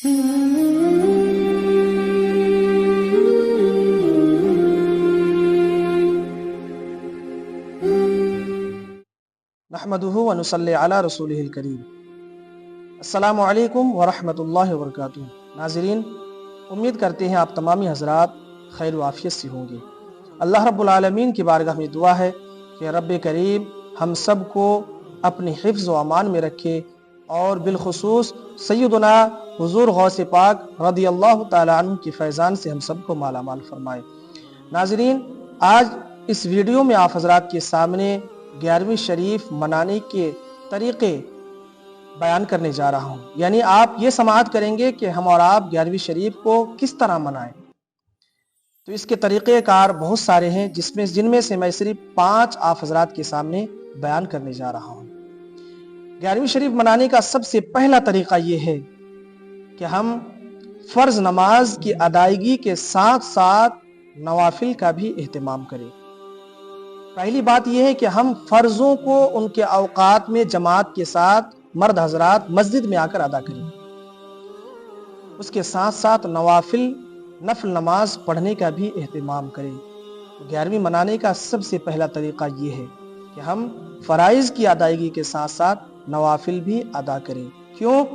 نحمدہ و نصلی علی رسولہ الکریم۔ السلام علیکم ورحمۃ اللہ وبرکاتہ۔ ناظرین، امید کرتے ہیں آپ تمامی حضرات خیر و عافیت سے ہوں گے۔ اللہ رب العالمین کی بارگاہ میں دعا ہے کہ رب کریم ہم سب کو اپنے حفظ و امان میں رکھے، اور بالخصوص سیدنا حضور غوث پاک رضی اللہ تعالی عنہ کی فیضان سے ہم سب کو مالا مال فرمائے۔ ناظرین، آج اس ویڈیو میں آپ حضرات کے سامنے 11ویں شریف منانے کے طریقے بیان کرنے جا رہا ہوں، یعنی آپ یہ سماعت کریں گے کہ ہم اور آپ 11ویں شریف کو کس طرح منائیں۔ تو اس کے طریقہ کار بہت سارے ہیں، جن میں سے میں صرف 5 آپ حضرات کے سامنے بیان کرنے جا رہا ہوں۔ 11ویں شریف منانے کا سب سے پہلا طریقہ یہ ہے کہ ہم فرض نماز کی ادائیگی کے ساتھ ساتھ نوافل کا بھی اہتمام کریں۔ پہلی بات یہ ہے کہ ہم فرضوں کو ان کے اوقات میں جماعت کے ساتھ مرد حضرات مسجد میں آ کر ادا کریں، اس کے ساتھ ساتھ نفل نماز پڑھنے کا بھی اہتمام کریں۔ 11ویں منانے کا سب سے پہلا طریقہ یہ ہے کہ ہم فرائض کی ادائیگی کے ساتھ ساتھ نوافل بھی ادا کریں۔ کیوں؟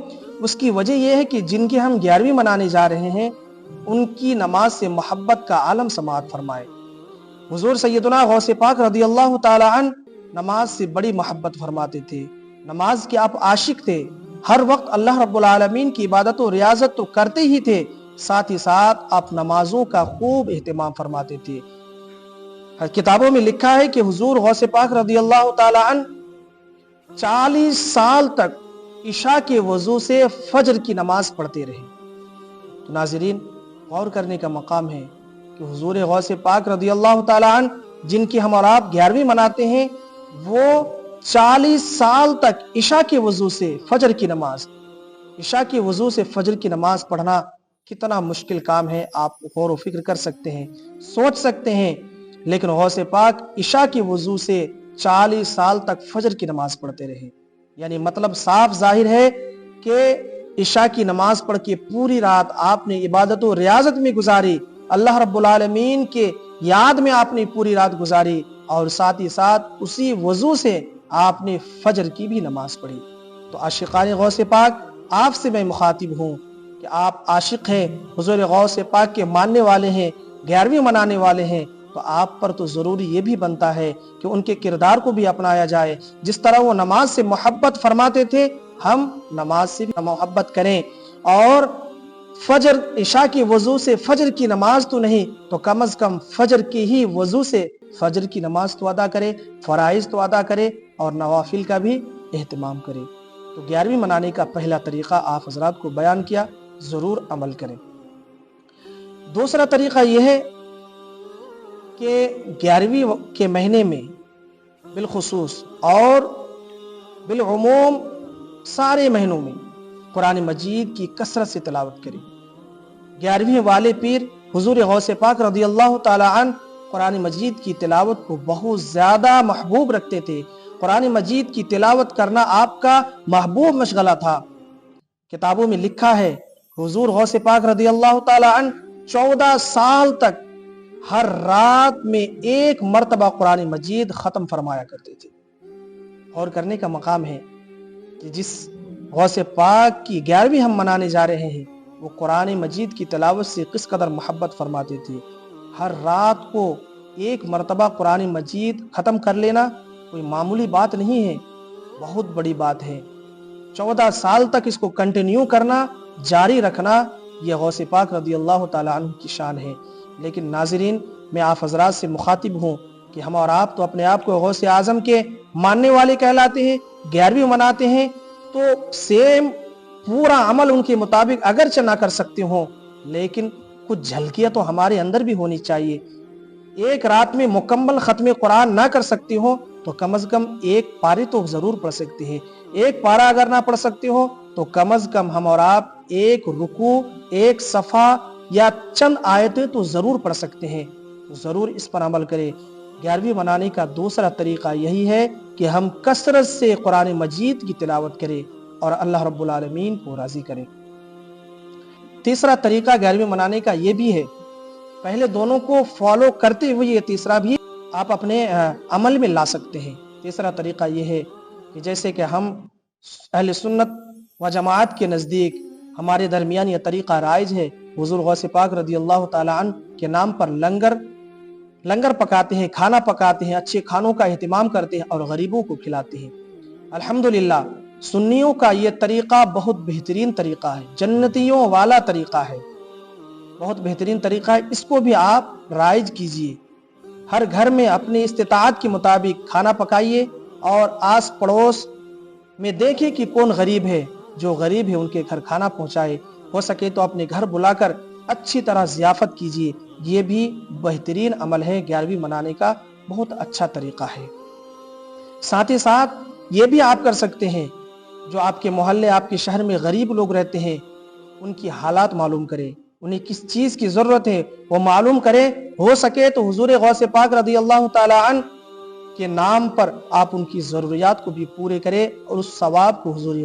اس کی وجہ یہ ہے کہ جن کے ہم 11ویں منانے جا رہے ہیں ان کی نماز سے محبت کا عالم سماعت فرمائے۔ حضور سیدنا غوث پاک رضی اللہ تعالی عنہ نماز سے بڑی محبت فرماتے تھے، نماز کے آپ عاشق تھے، ہر وقت اللہ رب العالمین کی عبادت و ریاضت تو کرتے ہی تھے، ساتھ ہی ساتھ آپ نمازوں کا خوب اہتمام فرماتے تھے۔ کتابوں میں لکھا ہے کہ حضور غوث پاک رضی اللہ تعالی عنہ 40 سال تک عشاء کے وضو سے فجر کی نماز پڑھتے رہے۔ تو ناظرین، غور کرنے کا مقام ہے کہ حضور غوث پاک رضی اللہ تعالی عنہ جن کی ہم اور آپ 11ویں مناتے ہیں، وہ 40 سال تک عشاء کے وضو سے فجر کی نماز پڑھنا کتنا مشکل کام ہے، آپ غور و فکر کر سکتے ہیں، سوچ سکتے ہیں۔ لیکن غوث پاک عشاء کے وضو سے 40 سال تک فجر کی نماز پڑھتے رہے، یعنی مطلب صاف ظاہر ہے کہ عشاء کی نماز پڑھ کے پوری رات آپ نے عبادت و ریاضت میں گزاری، اللہ رب العالمین کے یاد میں آپ نے پوری رات گزاری، اور ساتھ ہی ساتھ اسی وضو سے آپ نے فجر کی بھی نماز پڑھی۔ تو عاشقان غوث پاک، آپ سے میں مخاطب ہوں کہ آپ عاشق ہیں، حضور غوث پاک کے ماننے والے ہیں، 11ویں منانے والے ہیں، تو آپ پر تو ضروری یہ بھی بنتا ہے کہ ان کے کردار کو بھی اپنایا جائے۔ جس طرح وہ نماز سے محبت فرماتے تھے، ہم نماز سے بھی محبت کریں، اور عشاء کی وضو سے فجر کی نماز تو نہیں تو کم از کم فجر کی ہی وضو سے فجر کی نماز تو ادا کرے، فرائض تو ادا کرے، اور نوافل کا بھی اہتمام کرے۔ تو 11ویں منانے کا پہلا طریقہ آپ حضرات کو بیان کیا، ضرور عمل کریں۔ دوسرا طریقہ یہ ہے کہ 11ویں کے مہینے میں بالخصوص اور بالعموم سارے مہینوں میں قرآن مجید کی کثرت سے تلاوت کریں۔ 11ویں والے پیر حضور غوث پاک رضی اللہ تعالی عنہ قرآن مجید کی تلاوت کو بہت زیادہ محبوب رکھتے تھے۔ قرآن مجید کی تلاوت کرنا آپ کا محبوب مشغلہ تھا۔ کتابوں میں لکھا ہے حضور غوث پاک رضی اللہ تعالی عنہ 14 سال تک ہر رات میں 1 مرتبہ قرآن مجید ختم فرمایا کرتے تھے۔ اور کرنے کا مقام ہے کہ جس غوث پاک کی 11ویں ہم منانے جا رہے ہیں، وہ قرآن مجید کی تلاوت سے کس قدر محبت فرماتے تھے۔ ہر رات کو 1 مرتبہ قرآن مجید ختم کر لینا کوئی معمولی بات نہیں ہے، بہت بڑی بات ہے۔ 14 سال تک اس کو کنٹینیو کرنا، جاری رکھنا، یہ غوث پاک رضی اللہ تعالی عنہ کی شان ہے۔ لیکن ناظرین، میں آپ حضرات سے مخاطب ہوں کہ ہم اور آپ تو اپنے آپ کو غوث اعظم کے ماننے والے کہلاتے ہیں، 11ویں مناتے ہیں، تو سیم پورا عمل ان کے مطابق اگرچہ نہ کر سکتے ہوں، لیکن کچھ جھلکیاں تو ہمارے اندر بھی ہونی چاہیے۔ 1 رات میں مکمل ختم قرآن نہ کر سکتے ہو تو کم از کم 1 پارے تو ضرور پڑھ سکتے ہیں۔ 1 پارہ اگر نہ پڑھ سکتے ہو تو کم از کم ہم اور آپ 1 رکوع، 1 صفحہ یا چند آیتیں تو ضرور پڑھ سکتے ہیں۔ تو ضرور اس پر عمل کریں۔ 11ویں منانے کا دوسرا طریقہ یہی ہے کہ ہم کثرت سے قرآن مجید کی تلاوت کریں اور اللہ رب العالمین کو راضی کریں۔ तीसरा तरीका 11वीं मनाने का ये भी है, पहले दोनों को फॉलो करते हुए ये तीसरा भी आप अपने अमल में ला सकते हैं। तीसरा तरीका ये है कि जैसे कि हम अहले सुन्नत व जमात के नज़दीक हमारे दरमियान ये तरीका राइज है, हुजूर गौसे पाक रदी अल्लाह ताला अन्हु के नाम पर लंगर पकाते हैं, खाना पकाते हैं, अच्छे खानों का एहतिमाम करते हैं और गरीबों को खिलाते हैं। अल्हम्दुलिल्लाह सुन्नियों का ये तरीका बहुत बेहतरीन तरीका है, जन्नतियों वाला तरीका है, बहुत बेहतरीन तरीका है। इसको भी आप राइज कीजिए, हर घर में अपनी इस्तिताअत के मुताबिक खाना पकाइए और आस पड़ोस में देखिए कि कौन गरीब है, जो गरीब है उनके घर खाना पहुंचाए। हो सके तो अपने घर बुलाकर अच्छी तरह ज़ियाफत कीजिए, ये भी बेहतरीन अमल है, 11वीं मनाने का बहुत अच्छा तरीका है। साथ ही साथ ये भी आप कर सकते हैं, जो आपके मोहल्ले आपके शहर में गरीब लोग रहते हैं उनकी हालात मालूम करें, उन्हें किस चीज़ की ज़रूरत है वो मालूम करें। हो सके तो हुजूर गौसे पाक रदी अल्लाह ताला अन्हु के नाम पर आप उनकी ज़रूरियात को भी पूरे करें और उस सवाब को हुजूर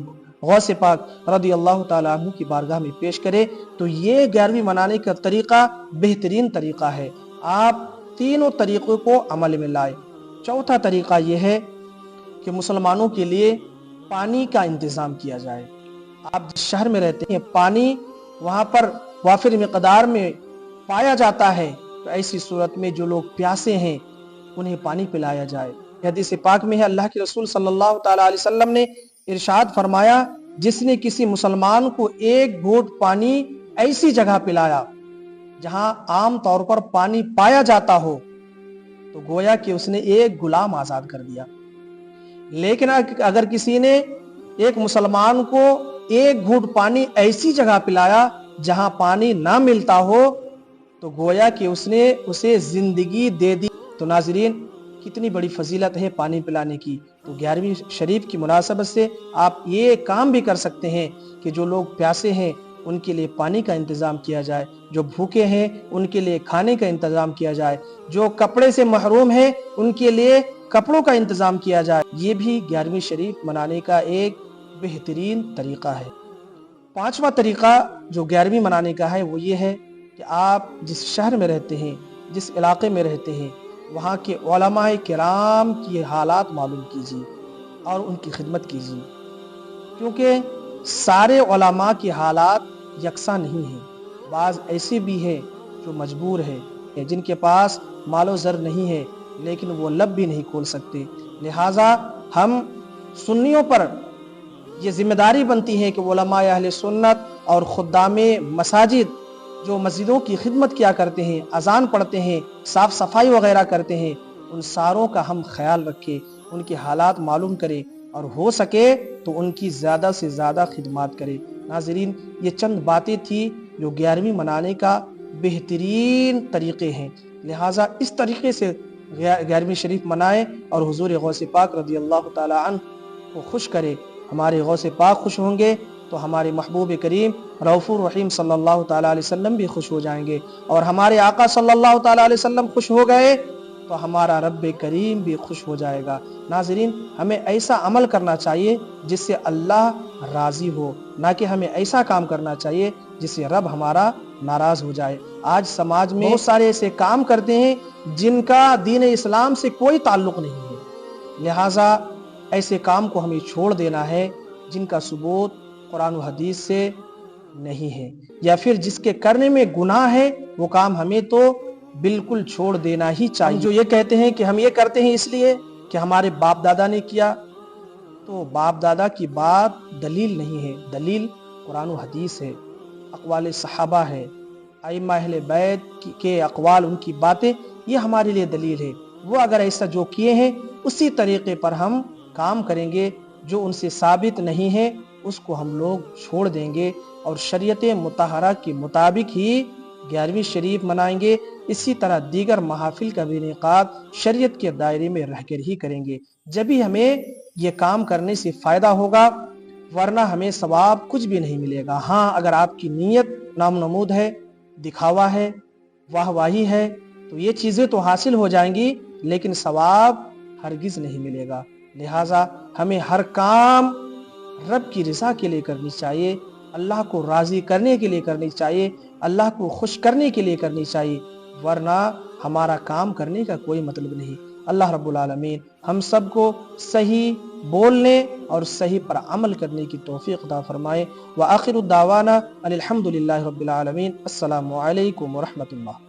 गौसे पाक रदी अल्लाह ताला अन्हु की बारगाह में पेश करें। तो ये 11वीं मनाने का तरीका बेहतरीन तरीका है, आप तीनों तरीक़ों को अमल में लाए। चौथा तरीका यह है कि मुसलमानों के लिए पानी का इंतज़ाम किया जाए। आप जिस शहर में रहते हैं पानी वहाँ पर वाफिर मिक़दार में पाया जाता है, तो ऐसी सूरत में जो लोग प्यासे हैं उन्हें पानी पिलाया जाए। हदीस पाक में है, अल्लाह के रसूल सल्लल्लाहु ताला अलैहि वसल्लम ने इरशाद फरमाया, जिसने किसी मुसलमान को एक घूंट पानी ऐसी जगह पिलाया जहां आम तौर पर पानी पाया जाता हो, तो गोया कि उसने एक गुलाम आजाद कर दिया। लेकिन अगर किसी ने एक मुसलमान को एक घूंट पानी ऐसी जगह पिलाया जहां पानी ना मिलता हो, तो गोया कि उसने उसे जिंदगी दे दी। तो नाज़रीन, कितनी बड़ी फजीलत है पानी पिलाने की। तो 11वीं शरीफ की मुनासबत से आप ये काम भी कर सकते हैं कि जो लोग प्यासे हैं उनके लिए पानी का इंतज़ाम किया जाए, जो भूखे हैं उनके लिए खाने का इंतज़ाम किया जाए, जो कपड़े से महरूम हैं उनके लिए कपड़ों का इंतज़ाम किया जाए। ये भी 11वीं शरीफ मनाने का एक बेहतरीन तरीका है। पांचवा तरीका जो 11वीं मनाने का है वो ये है कि आप जिस शहर में रहते हैं, जिस इलाके में रहते हैं, वहाँ के उलमाए किराम की हालात मालूम कीजिए और उनकी खिदमत कीजिए, क्योंकि सारे उलमा की हालात यकसा नहीं है। बाज़ ऐसे भी हैं जो मजबूर है, जिनके पास मालो ज़र नहीं है लेकिन वो लब भी नहीं खोल सकते। लिहाजा हम सुन्नियों पर ये जिम्मेदारी बनती है कि उलमाए अहले सुन्नत और खुद्दामे मसाजिद जो मस्जिदों की खिदमत किया करते हैं, अजान पढ़ते हैं, साफ़ सफाई वगैरह करते हैं, उन सारों का हम ख्याल रखें, उनके हालात मालूम करें और हो सके तो उनकी ज़्यादा से ज़्यादा खिदमत करें। नाज़रीन, ये चंद बातें थी जो 11वीं मनाने का बेहतरीन तरीक़े हैं। लिहाजा इस तरीके से 11वीं शरीफ मनाएं और हुजूर गौसे पाक रदी अल्लाह ताला अन्हु को खुश करें। हमारे गौसे पाक खुश होंगे तो हमारे महबूब करीम रऊफ़ुर रहीम सल्लल्लाहु ताला अलैहि वसल्लम भी खुश हो जाएंगे, और हमारे आका सल्लल्लाहु ताला अलैहि वसल्लम खुश हो गए तो हमारा रब्बे करीम भी खुश हो जाएगा। नाज़रीन, हमें ऐसा अमल करना चाहिए जिससे अल्लाह राज़ी हो, ना कि हमें ऐसा काम करना चाहिए जिससे रब हमारा नाराज़ हो जाए। आज समाज में बहुत सारे ऐसे काम करते हैं जिनका दीन इस्लाम से कोई ताल्लुक़ नहीं है। लिहाजा ऐसे काम को हमें छोड़ देना है जिनका सबूत कुरान व हदीस से नहीं है, या फिर जिसके करने में गुनाह है वो काम हमें तो बिल्कुल छोड़ देना ही चाहिए। जो ये कहते हैं कि हम ये करते हैं इसलिए कि हमारे बाप दादा ने किया, तो बाप दादा की बात दलील नहीं है, दलील कुरान व हदीस है, अक़वाल सहाबा है, अइम्मा अहले बैत के अक़वाल, उनकी बातें, ये हमारे लिए दलील है। वो अगर ऐसा जो किए हैं उसी तरीके पर हम काम करेंगे, जो उनसे साबित नहीं है उसको हम लोग छोड़ देंगे और शरीयत मुतहरा के मुताबिक ही 11वीं शरीफ मनाएंगे। इसी तरह दीगर महाफिल का भी इनेकाद शरीयत के दायरे में रहकर ही करेंगे, जब भी हमें ये काम करने से फ़ायदा होगा, वरना हमें सवाब कुछ भी नहीं मिलेगा। हाँ, अगर आपकी नीयत नामनमूद है, दिखावा है, वाहवाही है, तो ये चीज़ें तो हासिल हो जाएंगी लेकिन सवाब हरगिज़ नहीं मिलेगा। लिहाजा हमें हर काम रब की रज़ा के लिए करनी चाहिए, اللہ کو راضی کرنے کے لیے کرنی چاہیے، اللہ کو خوش کرنے کے لیے کرنی چاہیے، ورنہ ہمارا کام کرنے کا کوئی مطلب نہیں۔ اللہ رب العالمین ہم سب کو صحیح بولنے اور صحیح پر عمل کرنے کی توفیق عطا فرمائے۔ وآخر الدعوانا ان الحمد للہ رب العالمین۔ السلام علیکم ورحمۃ اللہ۔